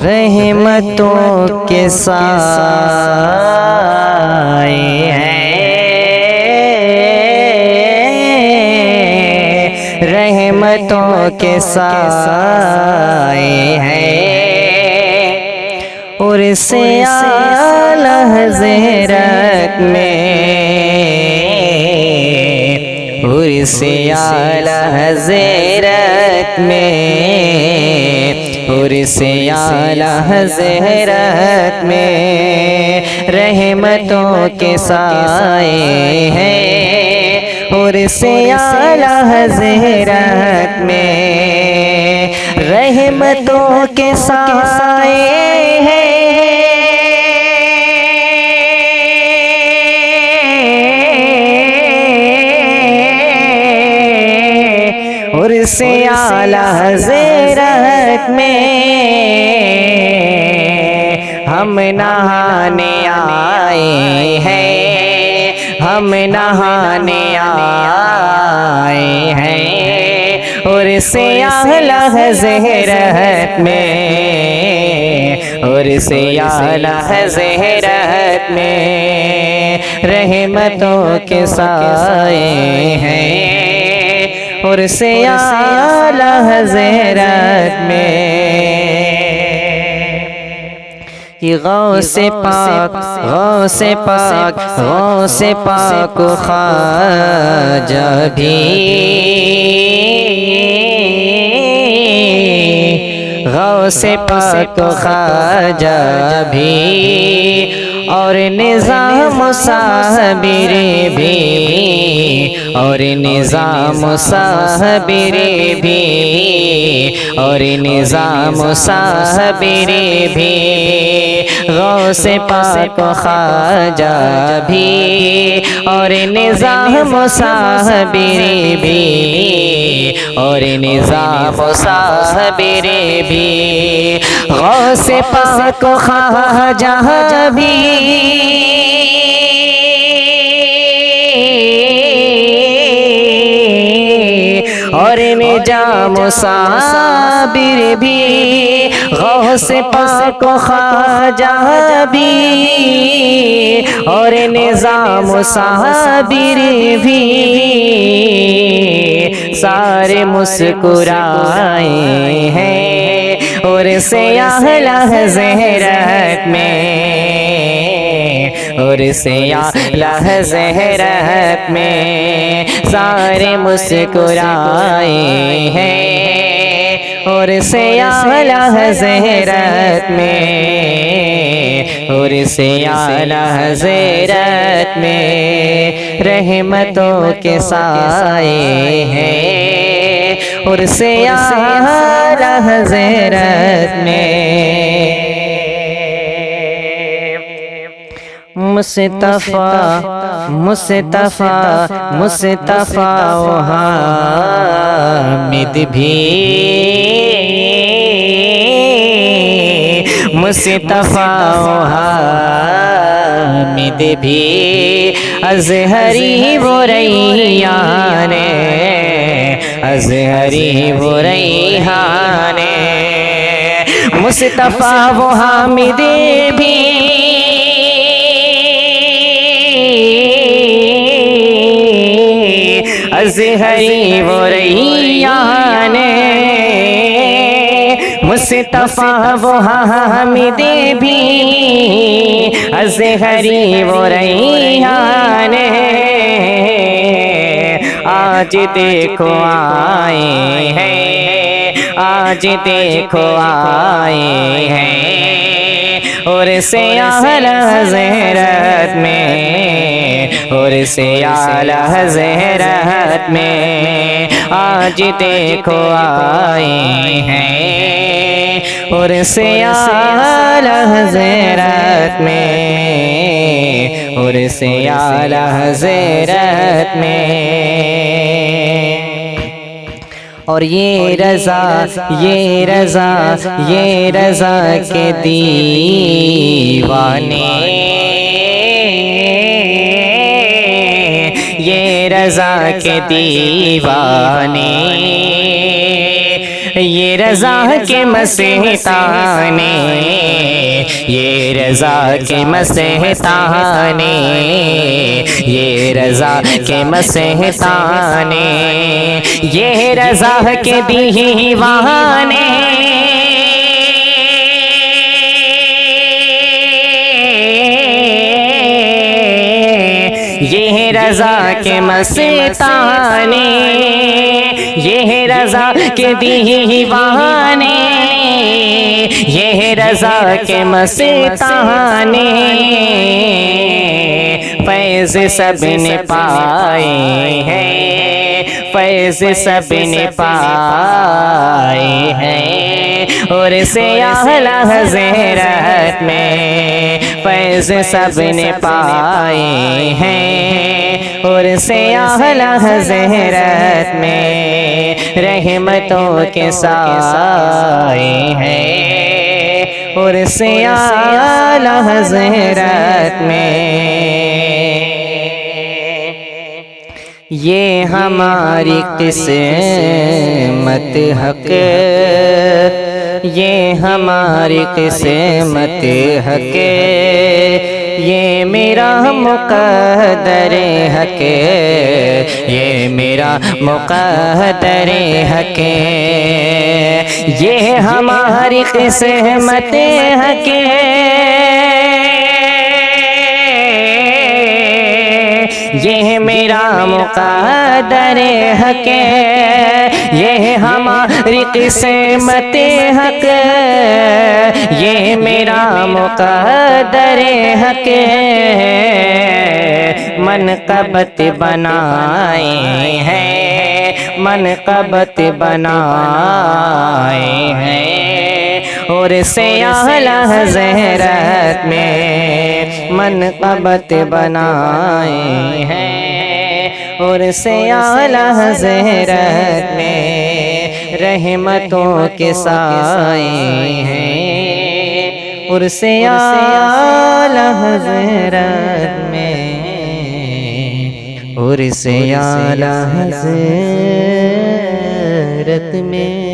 رحمتوں کے سائے ہیں، رحمتوں کے سائے ہیں، اور سے اعلی حضرت میں، اور سے اعلی حضرت میں، اور سے اعلی حضرت میں رحمتوں کے سائے ہیں، اور سے اعلی حضرت میں رحمتوں کے سائے ہیں، اور سے اعلی حضرت میں ہم نہانے آئے ہیں، ہم نہانے آئے ہیں، اور سے اعلی حضرت میں، اور سے اعلی حضرت میں رحمتوں کے سائے ہیں، اور سے اعلی حضرت میں غوث پاک، غوث پاک، غوث پاک خواجہ بھی، غوث پاک خواجہ بھی، اور نظام صابر بھی، اور نظام صابر بھی، اور نظام صابر بھی، غوث پاک خواجہ بھی، اور نظام صابر بھی، اور نظام صابر بھی، غوث پاک خواجہ بھی، اور نظام صابر بھی، غوث پاک خواجہ بھی، اور نظام صابر بھی، سارے مسکرائے ہیں، اور سے اعلی حضرت میں، اور سے اعلی حضرت میں سارے مسکرائے ہیں، اور سے اعلی حضرت میں، اور سے اعلی حضرت میں رحمتوں کے سائے ہیں، اور سے اعلی حضرت میں مصطفیٰ، مصطفیٰ، مصطفیٰ و حامد بھی، مصطفیٰ و حامد بھی، ازہری و ریحان، ازہری و ریحان، مصطفیٰ و حامد بھی، ازہری و ریحان، مصطفیٰ و حامد بھی، ازہری و ریحان، آج دیکھو آئے ہیں، آج دیکھو آئے ہیں، اور سے اعلی حضرت میں، اور سے اعلی حضرت میں آج دیکھو آئے ہیں، اور سے اعلی حضرت میں، اور سے اعلی حضرت میں، اور یہ رضا، یہ رضا، یہ رضا کے دیوانے، یہ رضا کے دیوانے، یہ رضا کے مستانے، یہ رضا کے مستانے، یہ رضا کے مستانے، یہ رضا کے دیوانے، یہ رضا کے مستانے، یہ رضا کے دیوانے، یہ رضا کے مستانے، فیض سب نے پائے ہیں، فیض سب نے پائے ہیں، اور سیاہ حضرت میں فیض سب نے پائے ہیں، اور سیاہ حضرت میں رحمتوں کے سائے ہیں، اور سیاہ حضرت میں یہ ہماری قسمت حق، یہ ہماری قسمت حق، یہ میرا مقدر حق، یہ میرا مقدر حق، یہ ہماری قسمت حق، یہ میرا مقدر حق، یہ ہماری قسمت حق، یہ میرا مقدر حق، منقبت بنائے ہیں، منقبت بنائے ہیں، اور سیاہ حضرت میں منقبت بنائے ہیں، اور سیاہ حضرت میں رحمتوں کے سائے ہیں، اور سیاہ حضرت میں، اور سیاہ حضرت میں